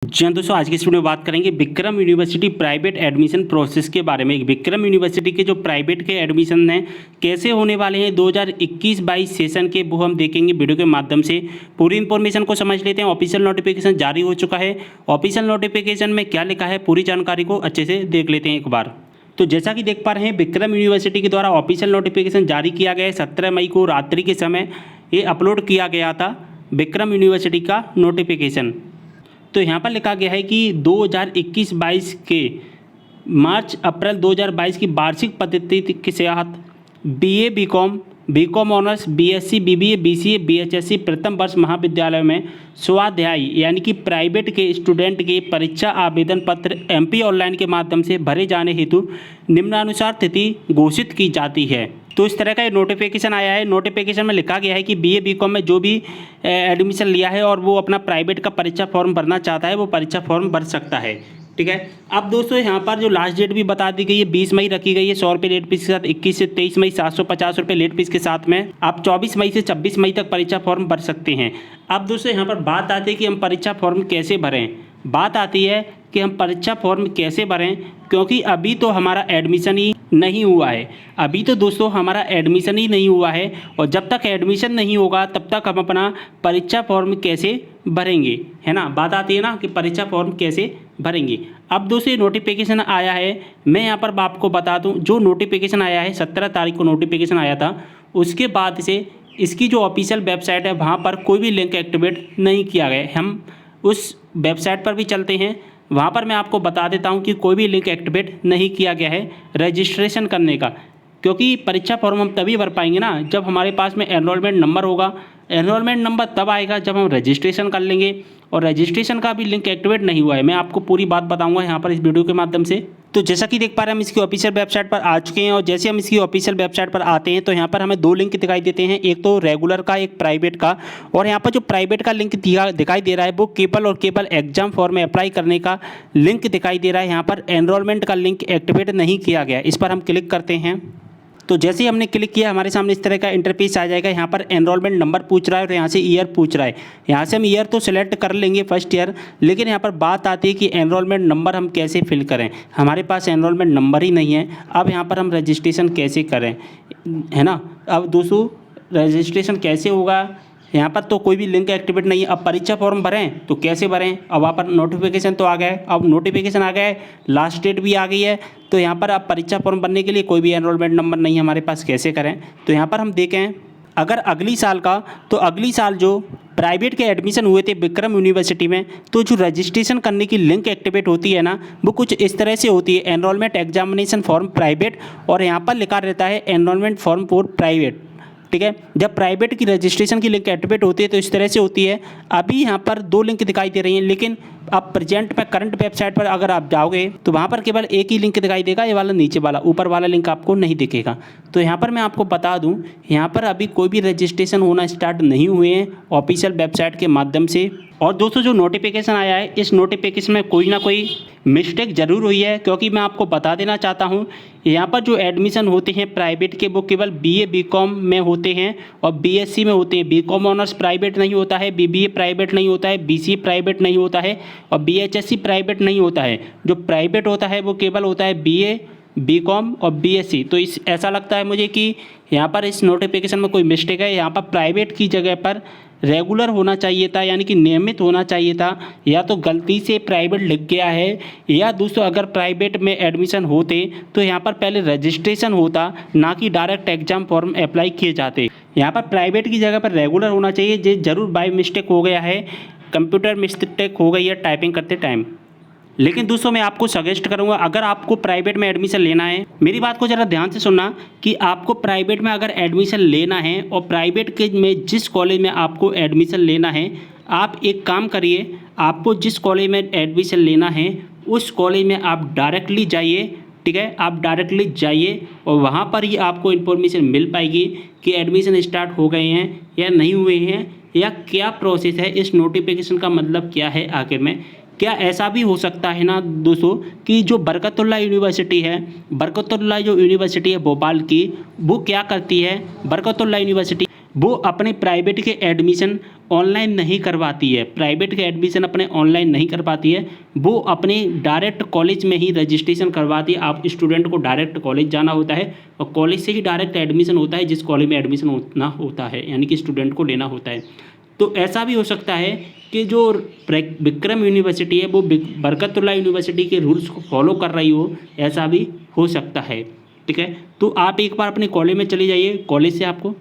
जी हाँ दोस्तों, आज की इस वीडियो में बात करेंगे Vikram university private admission process के बारे में। विक्रम यूनिवर्सिटी के जो प्राइवेट के एडमिशन हैं कैसे होने वाले हैं 2021-22 सेशन के, वो हम देखेंगे वीडियो के माध्यम से। पूरी इन्फॉर्मेशन को समझ लेते हैं। ऑफिशियल नोटिफिकेशन जारी हो चुका है। ऑफिशियल नोटिफिकेशन में क्या लिखा है, पूरी जानकारी को अच्छे से देख लेते हैं एक बार। तो जैसा कि देख पा रहे हैं, विक्रम यूनिवर्सिटी के द्वारा ऑफिशियल नोटिफिकेशन जारी किया गया है। 17 मई को रात्रि के समय ये अपलोड किया गया था विक्रम यूनिवर्सिटी का नोटिफिकेशन। तो यहाँ पर लिखा गया है कि 2021-22 के मार्च अप्रैल 2022 की वार्षिक पद्धति के तहत BA BCom honours, BSc, BBA, BCA, बीएचएससी प्रथम वर्ष महाविद्यालय में स्वाध्यायी यानी कि प्राइवेट के स्टूडेंट के परीक्षा आवेदन पत्र एमपी ऑनलाइन के माध्यम से भरे जाने हेतु निम्नानुसार तिथि घोषित की जाती है। तो इस तरह का ये नोटिफिकेशन आया है। नोटिफिकेशन में लिखा गया है कि बीए बीकॉम में जो भी एडमिशन लिया है और वो अपना प्राइवेट का परीक्षा फॉर्म भरना चाहता है, वो परीक्षा फॉर्म भर सकता है। ठीक है। अब दोस्तों यहाँ पर जो लास्ट डेट भी बता दी गई है, 20 मई रखी गई है 100 रुपये लेट फीस के साथ। 21 से 23 मई 750 रुपये लेट फीस के साथ में आप 24 मई से 26 मई तक परीक्षा फॉर्म भर सकते हैं। अब दोस्तों यहाँ पर बात आती है कि हम परीक्षा फॉर्म कैसे भरें। बात आती है कि हम परीक्षा फॉर्म कैसे भरें, क्योंकि अभी तो हमारा एडमिशन ही नहीं हुआ है। अभी तो दोस्तों हमारा एडमिशन ही नहीं हुआ है, और जब तक एडमिशन नहीं होगा तब तक हम अपना परीक्षा फॉर्म कैसे भरेंगे, है ना। बात आती है ना कि परीक्षा फॉर्म कैसे भरेंगे। अब दोस्तों नोटिफिकेशन आया है, मैं यहाँ पर आपको बता दूँ, जो नोटिफिकेशन आया है 17 तारीख को नोटिफिकेशन आया था, उसके बाद से इसकी जो ऑफिशियल वेबसाइट है वहाँ पर कोई भी लिंक एक्टिवेट नहीं किया गया है। हम उस वेबसाइट पर भी चलते हैं, वहाँ पर मैं आपको बता देता हूँ कि कोई भी लिंक एक्टिवेट नहीं किया गया है रजिस्ट्रेशन करने का, क्योंकि परीक्षा फॉर्म हम तभी भर पाएंगे ना जब हमारे पास में एनरोलमेंट नंबर होगा। एनरोलमेंट नंबर तब आएगा जब हम रजिस्ट्रेशन कर लेंगे, और रजिस्ट्रेशन का भी लिंक एक्टिवेट नहीं हुआ है। मैं आपको पूरी बात बताऊंगा यहाँ पर इस वीडियो के माध्यम से। तो जैसा कि देख पा रहे हैं, हम इसकी ऑफिशियल वेबसाइट पर आ चुके हैं, और जैसे हम इसकी ऑफिशियल वेबसाइट पर आते हैं तो यहाँ पर हमें दो लिंक दिखाई देते हैं, एक तो रेगुलर का, एक प्राइवेट का। और यहाँ पर जो प्राइवेट का लिंक दिखाई दे रहा है वो केवल और केवल एग्जाम फॉर्म में अप्लाई करने का लिंक दिखाई दे रहा है। यहाँ पर एनरोलमेंट का लिंक एक्टिवेट नहीं किया गया। इस पर हम क्लिक करते हैं। तो जैसे ही हमने क्लिक किया, हमारे सामने इस तरह का इंटरफेस आ जाएगा। यहाँ पर एनरोलमेंट नंबर पूछ रहा है और यहाँ से ईयर पूछ रहा है। यहाँ से हम ईयर तो सिलेक्ट कर लेंगे फर्स्ट ईयर, लेकिन यहाँ पर बात आती है कि एनरोलमेंट नंबर हम कैसे फिल करें। हमारे पास एनरोलमेंट नंबर ही नहीं है। अब यहाँ पर हम रजिस्ट्रेशन कैसे करें, है ना। अब दोस्तों रजिस्ट्रेशन कैसे होगा, यहाँ पर तो कोई भी लिंक एक्टिवेट नहीं है। अब परीक्षा फॉर्म भरें तो कैसे भरें। अब वहाँ पर नोटिफिकेशन तो आ गया है, अब नोटिफिकेशन आ गया है, लास्ट डेट भी आ गई है। तो यहाँ पर अब परीक्षा फॉर्म भरने के लिए कोई भी एनरोलमेंट नंबर नहीं है हमारे पास, कैसे करें। तो यहाँ पर हम देखें, अगर अगली साल का, तो अगली साल जो प्राइवेट के एडमिशन हुए थे विक्रम यूनिवर्सिटी में, तो जो रजिस्ट्रेशन करने की लिंक एक्टिवेट होती है ना, वो कुछ इस तरह से होती है, एनरोलमेंट एग्जामिनेशन फॉर्म प्राइवेट, और यहाँ पर लिखा रहता है एनरोलमेंट फॉर्म फॉर प्राइवेट। ठीक है। जब प्राइवेट की रजिस्ट्रेशन की लिंक एक्टिवेट होती है तो इस तरह से होती है। अभी यहाँ पर दो लिंक दिखाई दे रही हैं, लेकिन अब प्रेजेंट में करंट वेबसाइट पर अगर आप जाओगे तो वहाँ पर केवल एक ही लिंक दिखाई देगा, ये वाला नीचे वाला, ऊपर वाला लिंक आपको नहीं दिखेगा। तो यहाँ पर मैं आपको बता दूँ, यहाँ पर अभी कोई भी रजिस्ट्रेशन होना स्टार्ट नहीं हुए हैं ऑफिशियल वेबसाइट के माध्यम से। और दोस्तों जो नोटिफिकेशन आया है, इस नोटिफिकेशन में कोई ना कोई मिस्टेक ज़रूर हुई है, क्योंकि मैं आपको बता देना चाहता हूँ, यहाँ पर जो एडमिशन होते हैं प्राइवेट के वो केवल बीए बीकॉम में होते हैं और बीएससी में होते हैं। बीकॉम ऑनर्स प्राइवेट नहीं होता है, बीबीए प्राइवेट नहीं होता है, बीसीए प्राइवेट नहीं होता है, और बीएचएससी प्राइवेट नहीं होता है। जो प्राइवेट होता है वो केवल होता है बीए बीकॉम और बीएससी। तो ऐसा लगता है मुझे कि यहाँ पर इस नोटिफिकेशन में कोई मिस्टेक है। यहाँ पर प्राइवेट की जगह पर रेगुलर होना चाहिए था, यानी कि नियमित होना चाहिए था, या तो गलती से प्राइवेट लिख गया है, या दोस्तों अगर प्राइवेट में एडमिशन होते तो यहाँ पर पहले रजिस्ट्रेशन होता, ना कि डायरेक्ट एग्जाम फॉर्म अप्लाई किए जाते। यहाँ पर प्राइवेट की जगह पर रेगुलर होना चाहिए। ये ज़रूर बाय मिस्टेक हो गया है, कंप्यूटर मिस्टेक हो गई है टाइपिंग करते टाइम। लेकिन दोस्तों मैं आपको सजेस्ट करूंगा, अगर आपको प्राइवेट में एडमिशन लेना है, मेरी बात को ज़रा ध्यान से सुनना, कि आपको प्राइवेट में अगर एडमिशन लेना है और प्राइवेट के में जिस कॉलेज में आपको एडमिशन लेना है, आप एक काम करिए, आपको जिस कॉलेज में एडमिशन लेना है उस कॉलेज में आप डायरेक्टली जाइए। ठीक है, आप डायरेक्टली जाइए और वहाँ पर ही आपको इन्फॉर्मेशन मिल पाएगी कि एडमिशन स्टार्ट हो गए हैं या नहीं हुए हैं, या क्या प्रोसेस है, इस नोटिफिकेशन का मतलब क्या है आखिर में। क्या ऐसा भी हो सकता है ना दोस्तों कि जो बरकतुल्लाह यूनिवर्सिटी है, बरकतुल्लाह जो यूनिवर्सिटी है भोपाल की, वो क्या करती है, बरकतुल्लाह यूनिवर्सिटी वो अपने प्राइवेट के एडमिशन ऑनलाइन नहीं करवाती है, प्राइवेट के एडमिशन अपने ऑनलाइन नहीं कर पाती है, वो अपने डायरेक्ट कॉलेज में ही रजिस्ट्रेशन करवाती है। आप स्टूडेंट को डायरेक्ट कॉलेज जाना होता है और कॉलेज से ही डायरेक्ट एडमिशन होता है जिस कॉलेज में एडमिशन होना होता है, यानी कि स्टूडेंट को लेना होता है। तो ऐसा भी हो सकता है कि जो विक्रम यूनिवर्सिटी है वो बरकतुल्लाह यूनिवर्सिटी के रूल्स को फॉलो कर रही हो, ऐसा भी हो सकता है। ठीक है, तो आप एक बार अपने कॉलेज में चले जाइए, कॉलेज से आपको